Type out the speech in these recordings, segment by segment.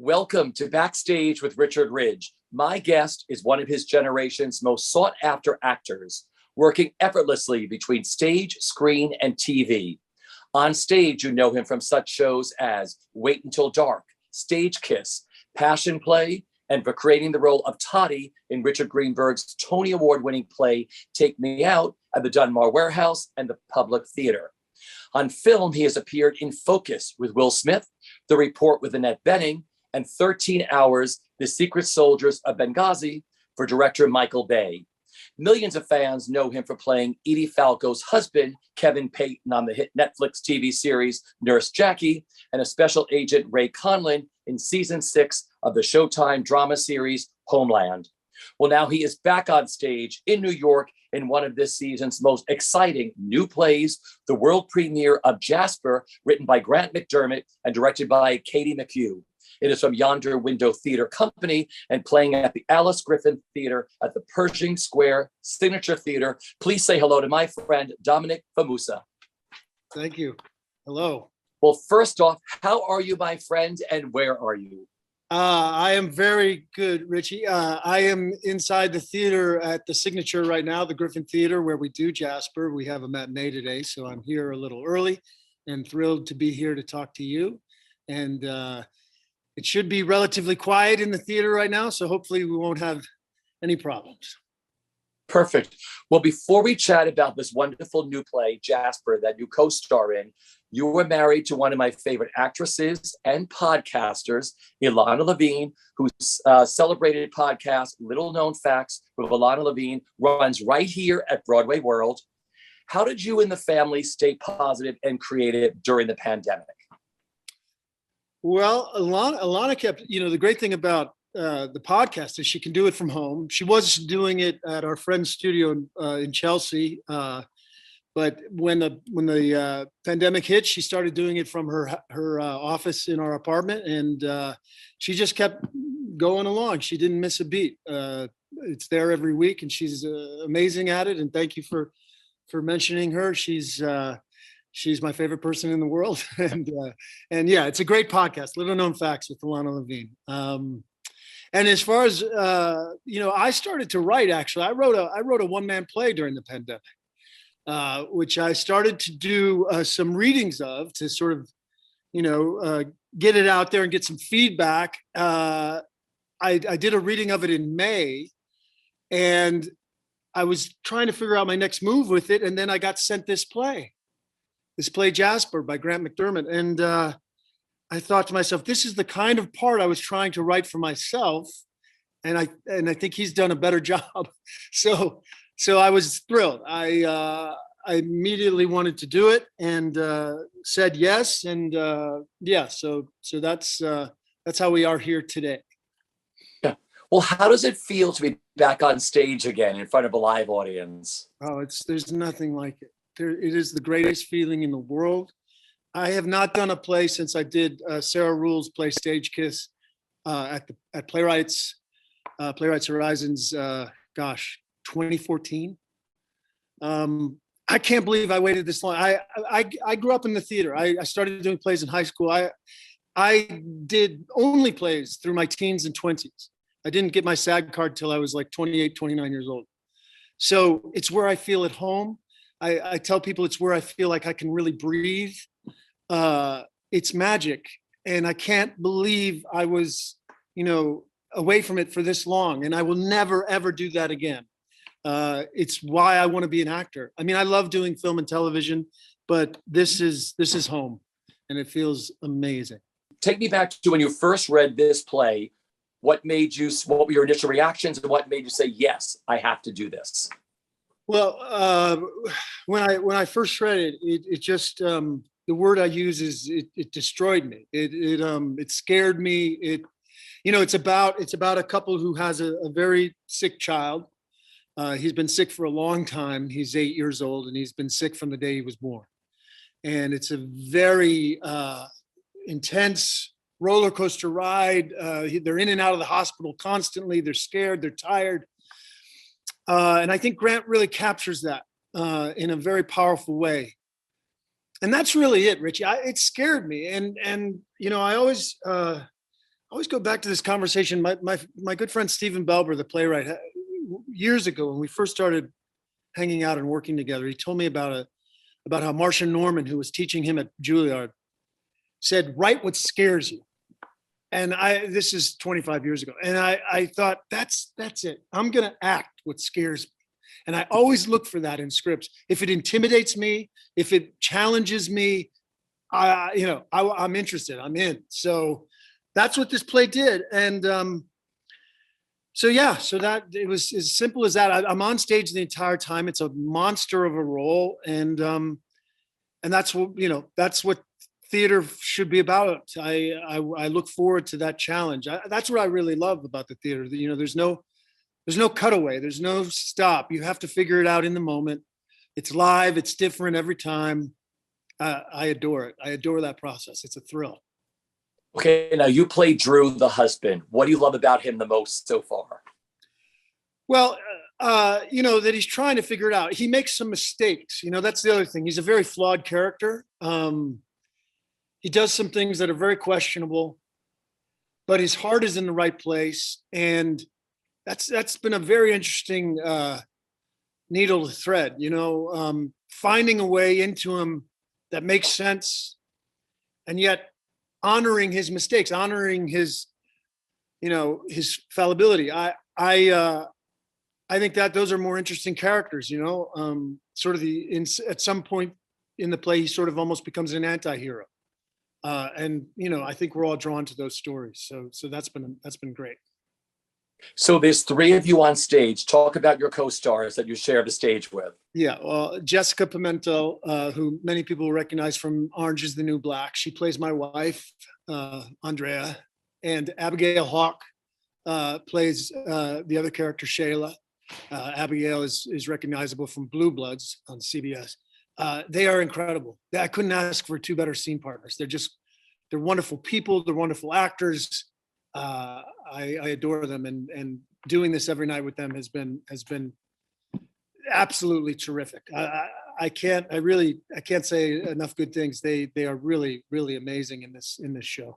Welcome to Backstage with Richard Ridge. My guest is one of his generation's most sought-after actors, working effortlessly between stage, screen, and TV. On stage, you know him from such shows as Wait Until Dark, Stage Kiss, Passion Play, and for creating the role of Toddy in Richard Greenberg's Tony Award-winning play Take Me Out at the Dunbar Warehouse and the Public Theater. On film, he has appeared in Focus with Will Smith, The Report with Annette Bening, and 13 Hours, The Secret Soldiers of Benghazi for director Michael Bay. Millions of fans know him for playing Edie Falco's husband, Kevin Payton, on the hit Netflix TV series Nurse Jackie, and a special agent, Ray Conlon, in season 6 of the Showtime drama series Homeland. Well, now he is back on stage in New York in one of this season's most exciting new plays, the world premiere of Jasper, written by Grant MacDermott and directed by Katie McHugh. It is from Yonder Window Theatre Company and playing at the Alice Griffin Theatre at the Pershing Square Signature Center. Please say hello to my friend, Dominic Fumusa. Thank you. Hello. Well, first off, how are you, my friend, and where are you? I am very good, Richie. I am inside the theater at the Signature right now, the Griffin Theater, where we do Jasper. We have a matinee today, so I'm here a little early and thrilled to be here to talk to you. And it should be relatively quiet in the theater right now, so hopefully we won't have any problems. Perfect. Well, before we chat about this wonderful new play, Jasper, that you co-star in, you were married to one of my favorite actresses and podcasters, Ilana Levine, whose celebrated podcast, Little Known Facts with Ilana Levine, runs right here at BroadwayWorld. How did you and the family stay positive and creative during the pandemic? Well, Ilana kept, the great thing about the podcast is she can do it from home. She was doing it at our friend's studio in Chelsea. But when the pandemic hit, she started doing it from her office in our apartment, and she just kept going along. She didn't miss a beat. It's there every week, and she's amazing at it. And thank you for mentioning her. She's my favorite person in the world, and yeah, it's a great podcast, Little Known Facts with Ilana Levine. And as far as I started to write. Actually, I wrote a one-man play during the pandemic. Which I started to do some readings of to sort of, get it out there and get some feedback. I did a reading of it in May, and I was trying to figure out my next move with it. And then I got sent this play Jasper by Grant MacDermott. And I thought to myself, this is the kind of part I was trying to write for myself. And I think he's done a better job. So I was thrilled. I immediately wanted to do it and said yes. And so that's how we are here today. Yeah. Well, how does it feel to be back on stage again in front of a live audience? Oh, there's nothing like it. It is the greatest feeling in the world. I have not done a play since I did Sarah Ruhl's play Stage Kiss at Playwrights Horizons. 2014. I can't believe I waited this long. I grew up in the theater. I started doing plays in high school. I did only plays through my teens and 20s. I didn't get my SAG card till I was like 28, 29 years old. So it's where I feel at home. I tell people it's where I feel like I can really breathe. It's magic. And I can't believe I was, away from it for this long. And I will never, ever do that again. It's why I want to be an actor. I mean, I love doing film and television, but this is home, and it feels amazing. Take me back to when you first read this play. What were your initial reactions, and what made you say, yes, I have to do this? Well, when I first read it, it just, the word I use is it destroyed me. It scared me. It's about a couple who has a very sick child. He's been sick for a long time. He's 8 years old, and he's been sick from the day he was born. And it's a very intense roller coaster ride. They're in and out of the hospital constantly. They're scared. They're tired. And I think Grant really captures that in a very powerful way. And that's really it, Richie. It scared me. And I always always go back to this conversation. My good friend Stephen Belber, the playwright, years ago when we first started hanging out and working together, he told me about how Marcia Norman, who was teaching him at Juilliard, said, "Write what scares you." And this is 25 years ago, and I thought that's it. I'm gonna act what scares me, and I always look for that in scripts. If it intimidates me, if it challenges me, I'm interested. I'm in. So that's what this play did, and so that it was as simple as that. I'm on stage the entire time. It's a monster of a role, and that's what theater should be about. I look forward to that challenge. That's what I really love about the theater. There's no cutaway. There's no stop. You have to figure it out in the moment. It's live. It's different every time. I adore it. I adore that process. It's a thrill. Okay, now you play Drew, the husband. What do you love about him the most so far? Well, that he's trying to figure it out. He makes some mistakes. That's the other thing. He's a very flawed character. He does some things that are very questionable, but his heart is in the right place. And that's been a very interesting needle to thread, finding a way into him that makes sense, and yet honoring his mistakes, honoring his fallibility. I think that those are more interesting characters, sort of at some point in the play, he sort of almost becomes an anti-hero. And I think we're all drawn to those stories. So that's been great. So there's three of you on stage. Talk about your co-stars that you share the stage with. Yeah, well, Jessica Pimentel, who many people will recognize from Orange is the New Black. She plays my wife, Andrea, and Abigail Hawk plays the other character, Shayla. Abigail is recognizable from Blue Bloods on CBS. They are incredible. I couldn't ask for two better scene partners. They're wonderful people. They're wonderful actors. I adore them, and doing this every night with them has been absolutely terrific. I can't say enough good things. They are really, really amazing in this show.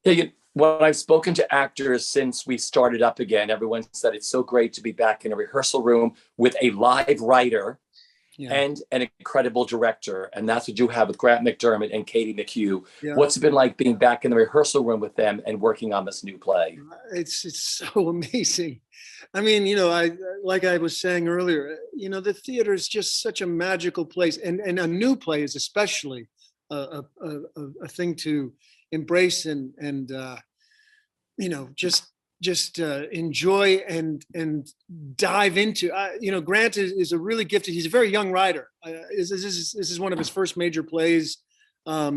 Yeah, when I've spoken to actors since we started up again, everyone said it's so great to be back in a rehearsal room with a live writer. Yeah. And an incredible director. And that's what you have with Grant MacDermott and Katie McHugh. Yeah. What's it been like being back in the rehearsal room with them and working on this new play? It's so amazing. I mean, like I was saying earlier, the theater is just such a magical place. And a new play is especially a thing to embrace and just enjoy and dive into. Grant is a really gifted. He's a very young writer. This is one of his first major plays. I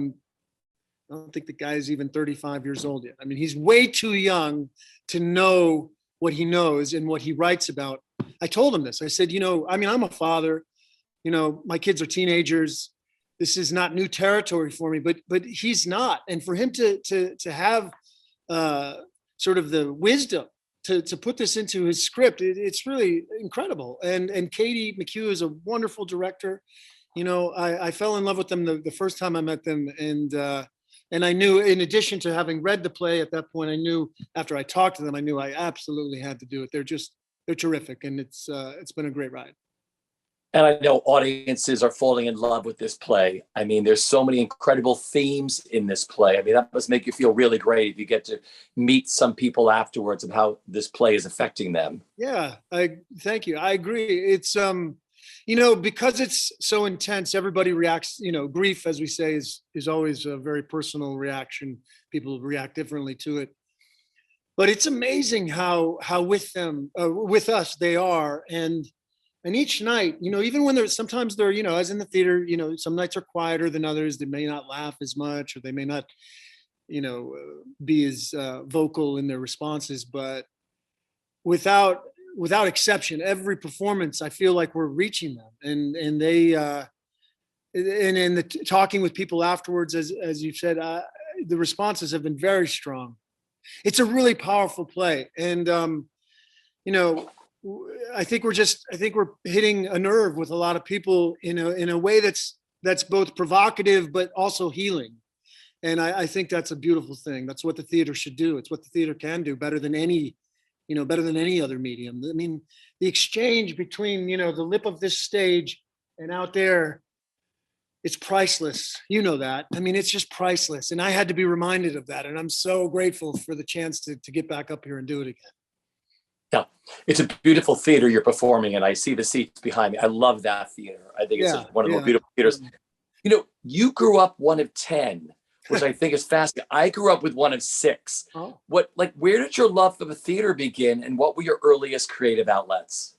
don't think the guy is even 35 years old yet. I mean, he's way too young to know what he knows and what he writes about. I told him this. I said, I'm a father. My kids are teenagers. This is not new territory for me, but he's not. And for him to have sort of the wisdom to put this into his script, it's really incredible. And Katie McHugh is a wonderful director. I fell in love with them the first time I met them, and I knew, in addition to having read the play at that point, I knew after I talked to them, I knew I absolutely had to do it. They're terrific, and it's been a great ride. And I know audiences are falling in love with this play. I mean, there's so many incredible themes in this play. I mean, that must make you feel really great if you get to meet some people afterwards and how this play is affecting them. Yeah, thank you. I agree. It's, because it's so intense, everybody reacts, grief, as we say, is always a very personal reaction. People react differently to it. But it's amazing how with us, they are. And each night, even when sometimes they're, as in the theater, some nights are quieter than others. They may not laugh as much, or they may not, be as vocal in their responses. But without exception, every performance, I feel like we're reaching them, and they, and talking with people afterwards, as you've said, the responses have been very strong. It's a really powerful play, and I think we're hitting a nerve with a lot of people in a way that's both provocative but also healing. And I think that's a beautiful thing. That's what the theater should do. It's what the theater can do better than any, better than any other medium. I mean, the exchange between, the lip of this stage and out there, it's priceless. You know that. I mean, it's just priceless. And I had to be reminded of that. And I'm so grateful for the chance to get back up here and do it again. Yeah, it's a beautiful theater you're performing in. I see the seats behind me. I love that theater. I think it's one of the more beautiful theaters. You grew up one of 10, which I think is fascinating. I grew up with one of 6. Oh. Where did your love for the theater begin, and what were your earliest creative outlets?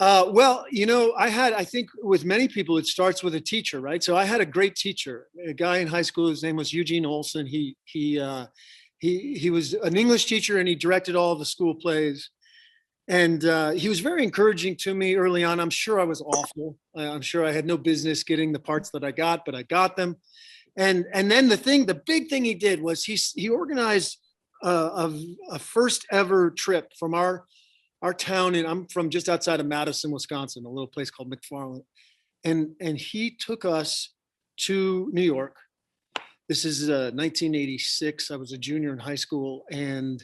Well, I think with many people, it starts with a teacher, right? So I had a great teacher, a guy in high school. His name was Eugene Olson. He was an English teacher, and he directed all of the school plays. And he was very encouraging to me early on. I'm sure I was awful. I'm sure I had no business getting the parts that I got, but I got them. And then the big thing he did was he organized a first ever trip from our town, and I'm from just outside of Madison, Wisconsin, a little place called McFarland. And he took us to New York. This is 1986. I was a junior in high school, and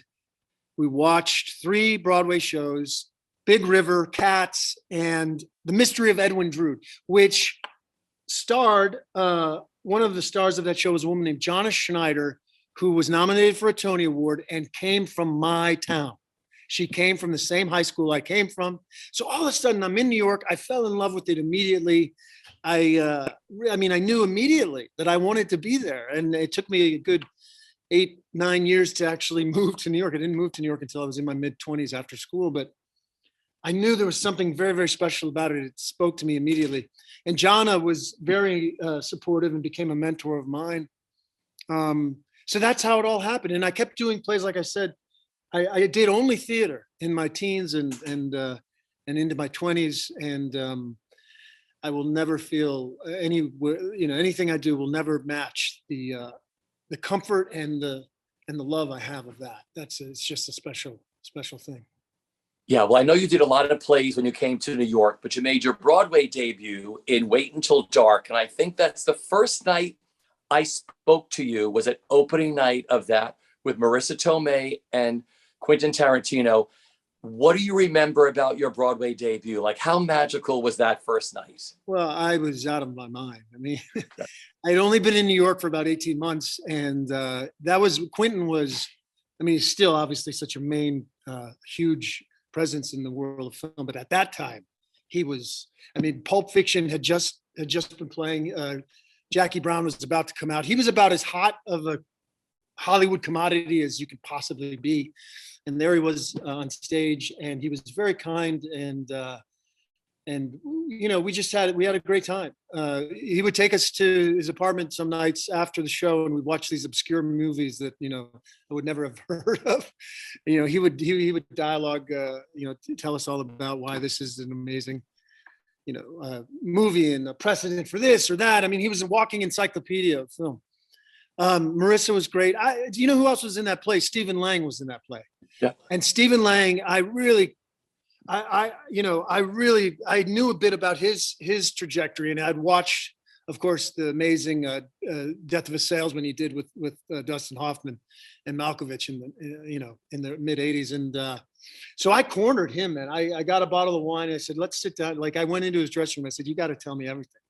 we watched 3 Broadway shows: Big River, Cats, and The Mystery of Edwin Drood, which starred, one of the stars of that show was a woman named Jonna Schneider, who was nominated for a Tony Award and came from my town. She came from the same high school I came from. So all of a sudden I'm in New York. I fell in love with it immediately. I knew immediately that I wanted to be there. And it took me a good 8-9 years to actually move to New York. I didn't move to New York until I was in my mid-20s after school, but I knew there was something very, very special about it. It spoke to me immediately. And Jonna was very supportive and became a mentor of mine. So that's how it all happened. And I kept doing plays. Like I said, I did only theater in my teens and into my 20s. And I will never feel anything I do will never match the comfort and the love I have of that. It's just a special thing. Yeah, well, I know you did a lot of plays when you came to New York, but you made your Broadway debut in Wait Until Dark. And I think that's the first night I spoke to you was at opening night of that with Marissa Tomei and Quentin Tarantino. What do you remember about your Broadway debut? Like, how magical was that first night? Well, I was out of my mind. I mean, I'd only been in New York for about 18 months. And Quentin was, he's still obviously such a huge presence in the world of film. But at that time, he was, Pulp Fiction had just been playing. Jackie Brown was about to come out. He was about as hot of a Hollywood commodity as you could possibly be. And there he was on stage, and he was very kind, and we had a great time. He would take us to his apartment some nights after the show, and we'd watch these obscure movies that I would never have heard of. He would dialogue, tell us all about why this is an amazing movie and a precedent for this or that. He was a walking encyclopedia of film. Marissa was great. Do you know who else was in that play? Stephen Lang was in that play. Yeah. And Stephen Lang, I knew a bit about his trajectory, and I'd watched, of course, the amazing Death of a Salesman he did with Dustin Hoffman and Malkovich in the mid '80s, and so I cornered him, man. I got a bottle of wine, and I said, "Let's sit down." Like, I went into his dressing room. I said, "You got to tell me everything."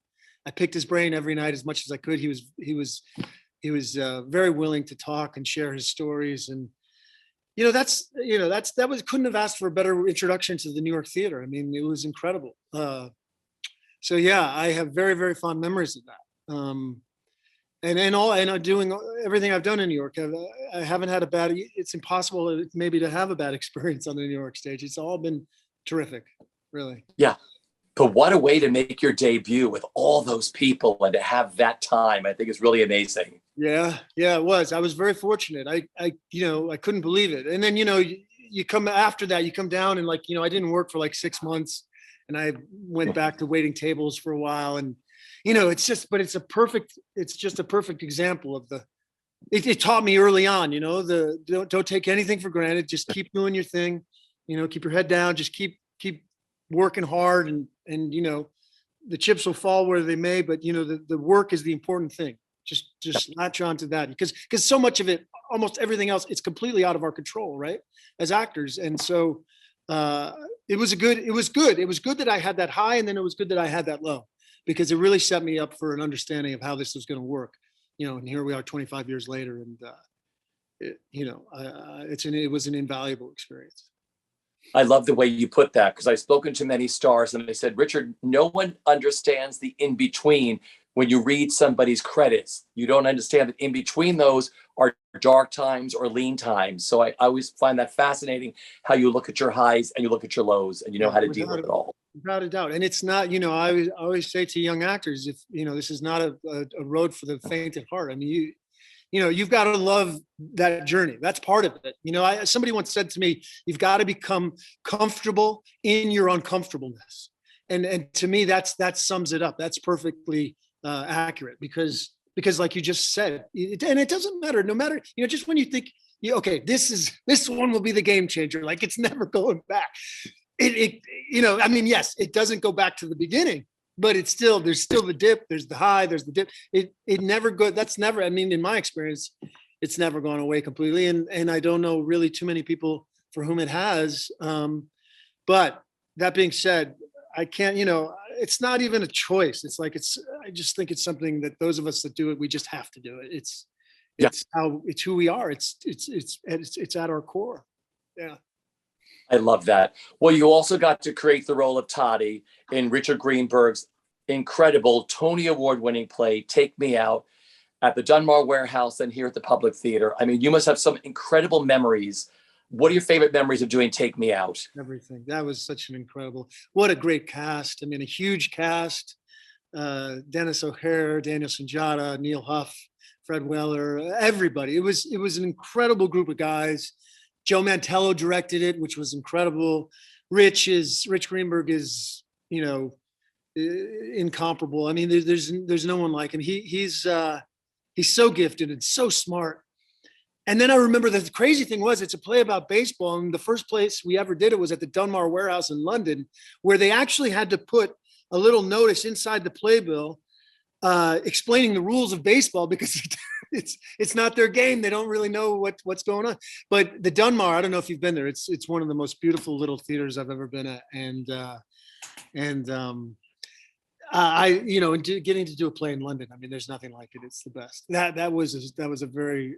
I picked his brain every night as much as I could. He was very willing to talk and share his stories, and couldn't have asked for a better introduction to the New York theater. It was incredible. So yeah, I have very, very fond memories of that. And doing everything I've done in New York, I haven't had it's impossible maybe to have a bad experience on the New York stage. It's all been terrific, really. Yeah. But what a way to make your debut with all those people and to have that time. I think is really amazing. Yeah, it was. I was very fortunate. I couldn't believe it. And then, you come after that, you come down and I didn't work for 6 months, and I went back to waiting tables for a while. And, it's just a perfect example of it taught me early on, don't take anything for granted. Just keep doing your thing, keep your head down, just keep working hard, and the chips will fall where they may, but the work is the important thing. just latch on to that, because so much of it, almost everything else, it's completely out of our control, right? As actors. And so it was good that I had that high, and then it was good that I had that low, because it really set me up for an understanding of how this was going to work, and here we are 25 years later, and it was an invaluable experience. I love the way you put that, because I've spoken to many stars and they said, Richard, no one understands the in-between. When you read somebody's credits, you don't understand that in between those are dark times or lean times. So I always find that fascinating, how you look at your highs and you look at your lows, and you know how to deal with it all. Without a doubt. And it's not, I always say to young actors, if, this is not a road for the faint at heart. I mean, you've got to love that journey. That's part of it. Somebody once said to me, you've got to become comfortable in your uncomfortableness. And to me, that sums it up. That's perfectly accurate, because like you just said, and it doesn't matter, no matter, just when you think, okay, this one will be the game changer, like it's never going back. Yes, it doesn't go back to the beginning, but there's still the dip, there's the high, there's the dip. It never go. That's never, in my experience, it's never gone away completely. And I don't know really too many people for whom it has. But that being said, I can't, it's not even a choice. It's like, I just think it's something that those of us that do it, we just have to do it. It's who we are. It's at our core. Yeah. I love that. Well, you also got to create the role of Toddy in Richard Greenberg's incredible Tony Award-winning play, Take Me Out, at the Dunbar Warehouse and here at the Public Theater. I mean, you must have some incredible memories. What are your favorite memories of doing Take Me Out? Everything. That was such an incredible, what a great cast. A huge cast. Dennis O'Hare, Daniel Sunjata, Neil Huff, Fred Weller, everybody. It was an incredible group of guys. Joe Mantello directed it, which was incredible. Rich Greenberg is, incomparable. There's no one like him. He's so gifted and so smart. And then I remember the crazy thing was, it's a play about baseball. And the first place we ever did it was at the Dunbar Warehouse in London, where they actually had to put a little notice inside the playbill explaining the rules of baseball, because it's not their game. They don't really know what's going on. But the Dunbar, I don't know if you've been there. It's one of the most beautiful little theaters I've ever been at. Getting to do a play in London, there's nothing like it. It's the best. That was a very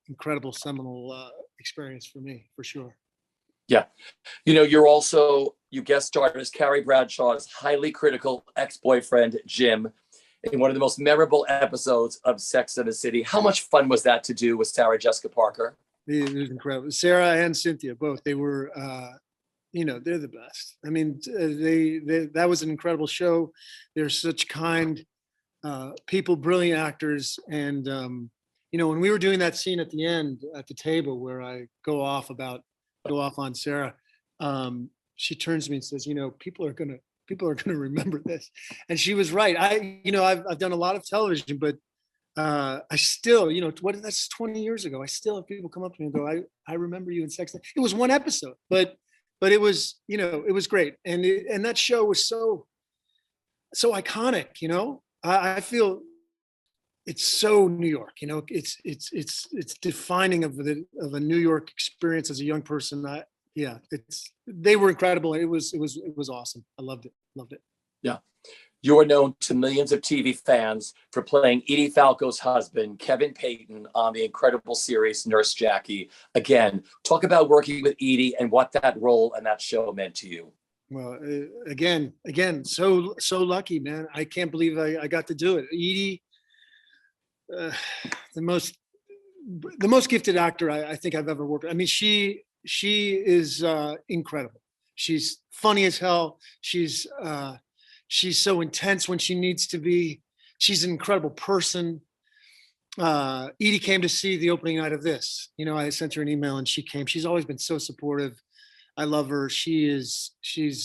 incredible, seminal experience for me, for sure. Yeah. You guest starred as Carrie Bradshaw's highly critical ex-boyfriend, Jim, in one of the most memorable episodes of Sex and the City. How much fun was that to do with Sarah Jessica Parker? It was incredible. Sarah and Cynthia, both. They were, they're the best. That was an incredible show. They're such kind people, brilliant actors. And, when we were doing that scene at the end at the table where I go off on Sarah, she turns to me and says, people are going to remember this. And she was right. I've done a lot of television, but I still, that's 20 years ago. I still have people come up to me and go, I remember you in Sex. It was one episode, but it was, it was great. And that show was so iconic, I feel it's so New York, it's defining of a New York experience as a young person. They were incredible. It was awesome. I loved it. Yeah. You are known to millions of TV fans for playing Edie Falco's husband, Kevin Payton, on the incredible series Nurse Jackie. Again, talk about working with Edie and what that role and that show meant to you. Well, again, so lucky, man. I can't believe I got to do it. Edie, the most gifted actor I think I've ever worked with. She is incredible. She's funny as hell. She's so intense when she needs to be. She's an incredible person. Edie came to see the opening night of this. I sent her an email and she came. She's always been so supportive. I love her. She's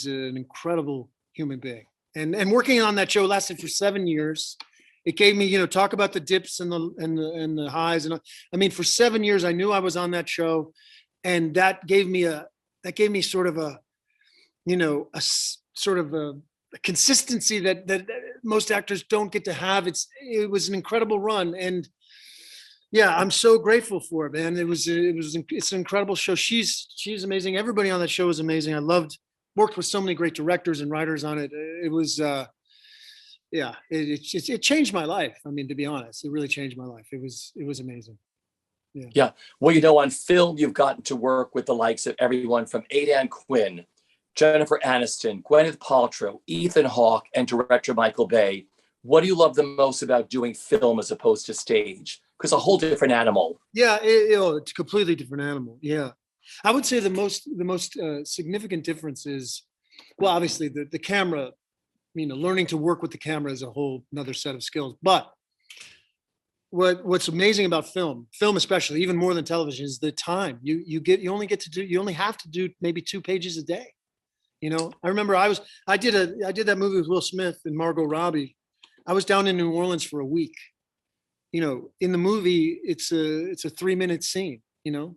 an incredible human being. And working on that show lasted for 7 years. It gave me, talk about the dips and the highs. And for 7 years, I knew I was on that show. And that gave me sort of a consistency that most actors don't get to have. It was an incredible run, and yeah, I'm so grateful for it, man. It's an incredible show. She's amazing. Everybody on that show is amazing. I worked with so many great directors and writers on it. It was yeah, it changed my life. I mean, to be honest, it really changed my life. It was amazing. Yeah. Yeah. Well, on film, you've gotten to work with the likes of everyone from Aidan Quinn, Jennifer Aniston, Gwyneth Paltrow, Ethan Hawke, and director Michael Bay. What do you love the most about doing film as opposed to stage? Because a whole different animal. Yeah, it's a completely different animal. Yeah. I would say the most significant difference is, well, obviously the camera, learning to work with the camera is a whole another set of skills. But what's amazing about film especially, even more than television, is the time. You only have to do maybe 2 pages a day. I remember I did that movie with Will Smith and Margot Robbie. I was down in New Orleans for a week. In the movie, it's a 3-minute scene,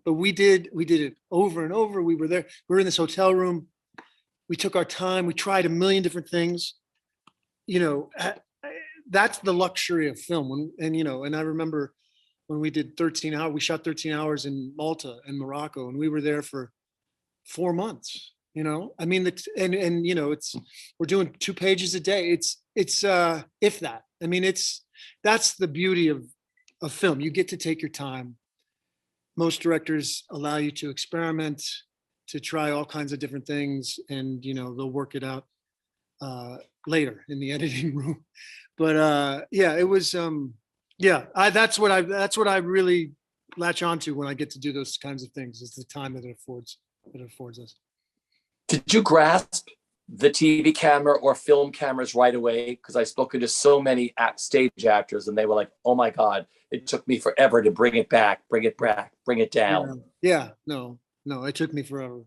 but we did it over and over. We were there. We were in this hotel room. We took our time. We tried a million different things. That's the luxury of film. And I remember when we did 13 hours, we shot 13 hours in Malta and Morocco, and we were there for 4 months. I mean, we're doing 2 pages a day. It's if that. I mean, that's the beauty of film. You get to take your time. Most directors allow you to experiment, to try all kinds of different things, and they'll work it out later in the editing room. But yeah, it was that's what I really latch onto when I get to do those kinds of things, is the time that it affords us. Did you grasp the TV camera or film cameras right away? Because I've spoken to so many stage actors, and they were like, "Oh my God, it took me forever to bring it back, bring it down." Yeah, no, it took me forever.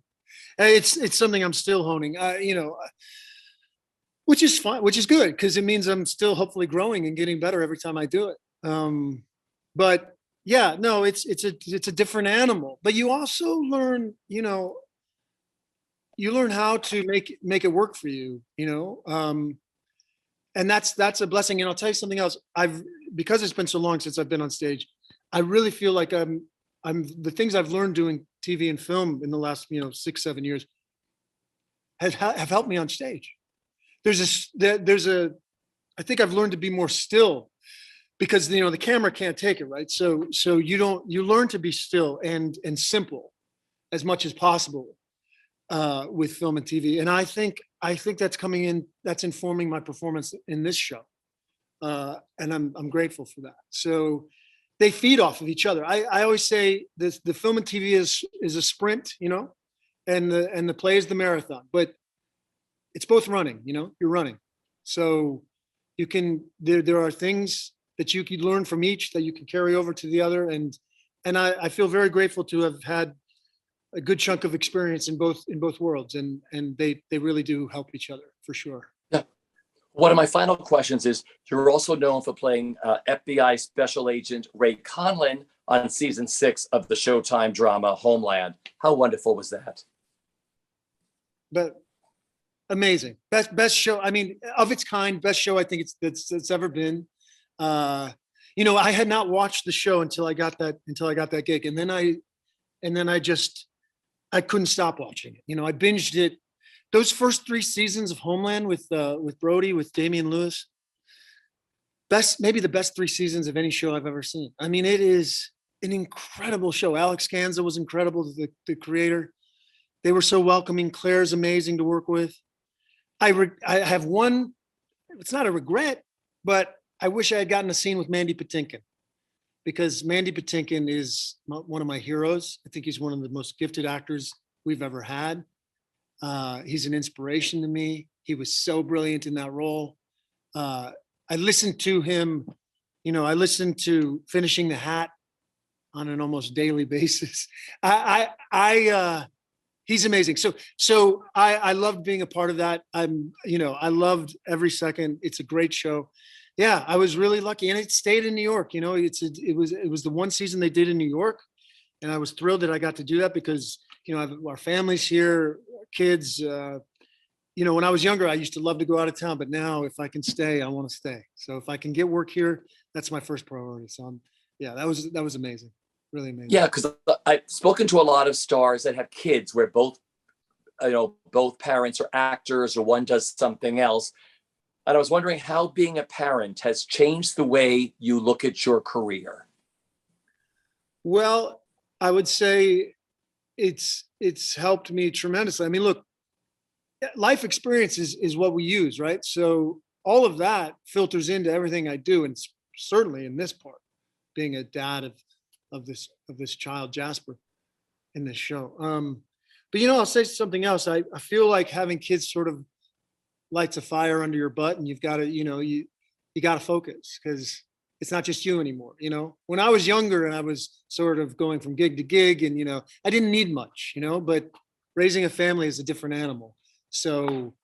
It's something I'm still honing. Which is fine, which is good, because it means I'm still hopefully growing and getting better every time I do it. But yeah, no, it's a different animal. But you also learn, you learn how to make it work for you, and that's a blessing. And I'll tell you something else. Because it's been so long since I've been on stage, I really feel like I'm the things I've learned doing TV and film in the last 6-7 years have helped me on stage. I think I've learned to be more still, because the camera can't take it, right? So you learn to be still and simple as much as possible with film and TV. And I think that's coming in, that's informing my performance in this show. And I'm grateful for that. So they feed off of each other. I always say this: the film and TV is a sprint, and the play is the marathon, but it's both running, you're running. So you can, there are things that you can learn from each that you can carry over to the other. And I feel very grateful to have had a good chunk of experience in both worlds. And they really do help each other, for sure. Yeah. One of my final questions is, you're also known for playing FBI Special Agent Ray Conlon on season 6 of the Showtime drama Homeland. How wonderful was that? But amazing. Best show. I mean, of its kind, best show I think it's ever been. I had not watched the show until I got that gig. And then I couldn't stop watching it. I binged it. Those first 3 seasons of Homeland with Brody, with Damian Lewis, maybe the best 3 seasons of any show I've ever seen. I mean, it is an incredible show. Alex Ganza was incredible, the creator. They were so welcoming. Claire's amazing to work with. I have one, it's not a regret, but I wish I had gotten a scene with Mandy Patinkin, because Mandy Patinkin is one of my heroes. I think he's one of the most gifted actors we've ever had. He's an inspiration to me. He was so brilliant in that role. I listened to him, I listened to Finishing the Hat on an almost daily basis. He's amazing. So I loved being a part of that. I loved every second. It's a great show. Yeah, I was really lucky, and it stayed in New York. It was the one season they did in New York, and I was thrilled that I got to do that, because our family's here, kids, when I was younger, I used to love to go out of town, but now if I can stay, I want to stay. So if I can get work here, that's my first priority. So that was amazing. Really amazing. Yeah, because I've spoken to a lot of stars that have kids where both parents are actors or one does something else. And I was wondering how being a parent has changed the way you look at your career. Well, I would say it's helped me tremendously. I mean, look, life experience is what we use, right? So all of that filters into everything I do, and certainly in this part, being a dad of this child, Jasper, in this show. But I'll say something else. I feel like having kids sort of lights a fire under your butt, and you've got to, you got to focus, because it's not just you anymore. When I was younger and I was sort of going from gig to gig, and I didn't need much, but raising a family is a different animal. So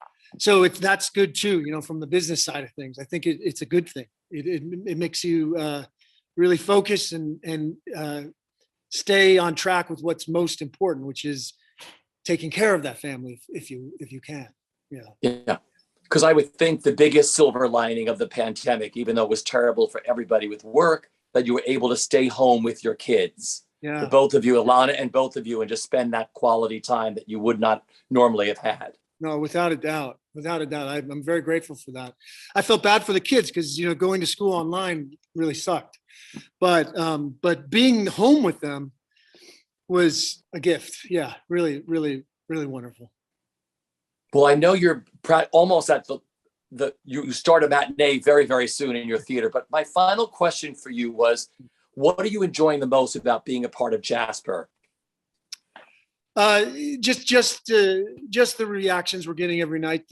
that's good too, from the business side of things. I think it's a good thing. It makes you really focus and stay on track with what's most important, which is taking care of that family if you can. Yeah. Because I would think the biggest silver lining of the pandemic, even though it was terrible for everybody with work, that you were able to stay home with your kids. Yeah. The both of you, Alana and both of you, and just spend that quality time that you would not normally have had. No, without a doubt. I'm very grateful for that. I felt bad for the kids because, going to school online really sucked. But being home with them was a gift. Yeah, really, really, really wonderful. Well, I know you're almost at you start a matinee very, very soon in your theater. But my final question for you was, what are you enjoying the most about being a part of JASPER? Just the reactions we're getting every night.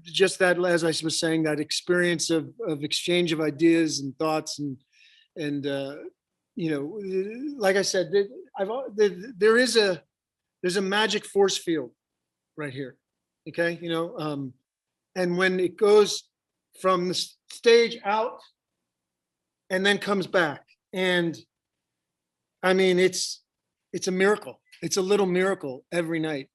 Just that, as I was saying, that experience of exchange of ideas and thoughts, and like I said, there's a magic force field right here. Okay, and when it goes from the stage out and then comes back, and I mean, it's a miracle. It's a little miracle every night,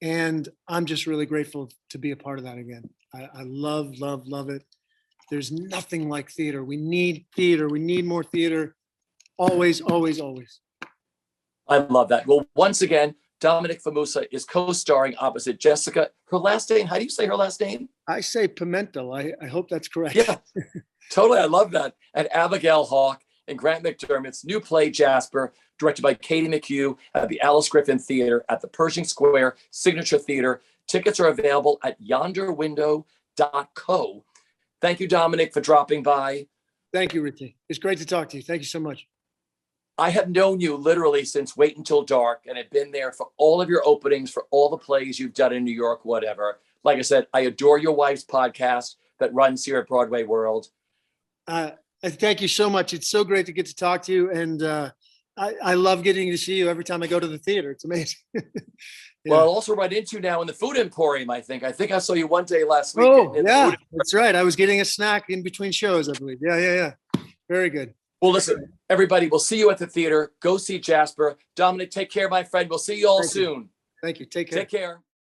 and I'm just really grateful to be a part of that again. I love it. There's nothing like theater. We need theater. We need more theater. Always, always, always. I love that. Well, once again, Dominic Fumusa is co-starring opposite Jessica. Her last name, how do you say her last name? I say Pimento. I hope that's correct. Yeah, totally. I love that. And Abigail Hawke and Grant MacDermott's new play, Jasper, directed by Katie McHugh at the Alice Griffin Theater at the Pershing Square Signature Theater. Tickets are available at yonderwindow.co. Thank you, Dominic, for dropping by. Thank you, Ricky. It's great to talk to you. Thank you so much. I have known you literally since Wait Until Dark, and have been there for all of your openings, for all the plays you've done in New York, whatever. Like I said, I adore your wife's podcast that runs here at BroadwayWorld. Thank you so much. It's so great to get to talk to you, and I love getting to see you every time I go to the theater. It's amazing. Yeah. Well, I'll also run into now in the Food Emporium, I think. I saw you one day last week. Oh, yeah, that's right. I was getting a snack in between shows, I believe. Yeah. Very good. Well, listen, everybody, we'll see you at the theater. Go see Jasper. Dominic, take care, my friend. We'll see you all soon. Thank you. Take care. Take care.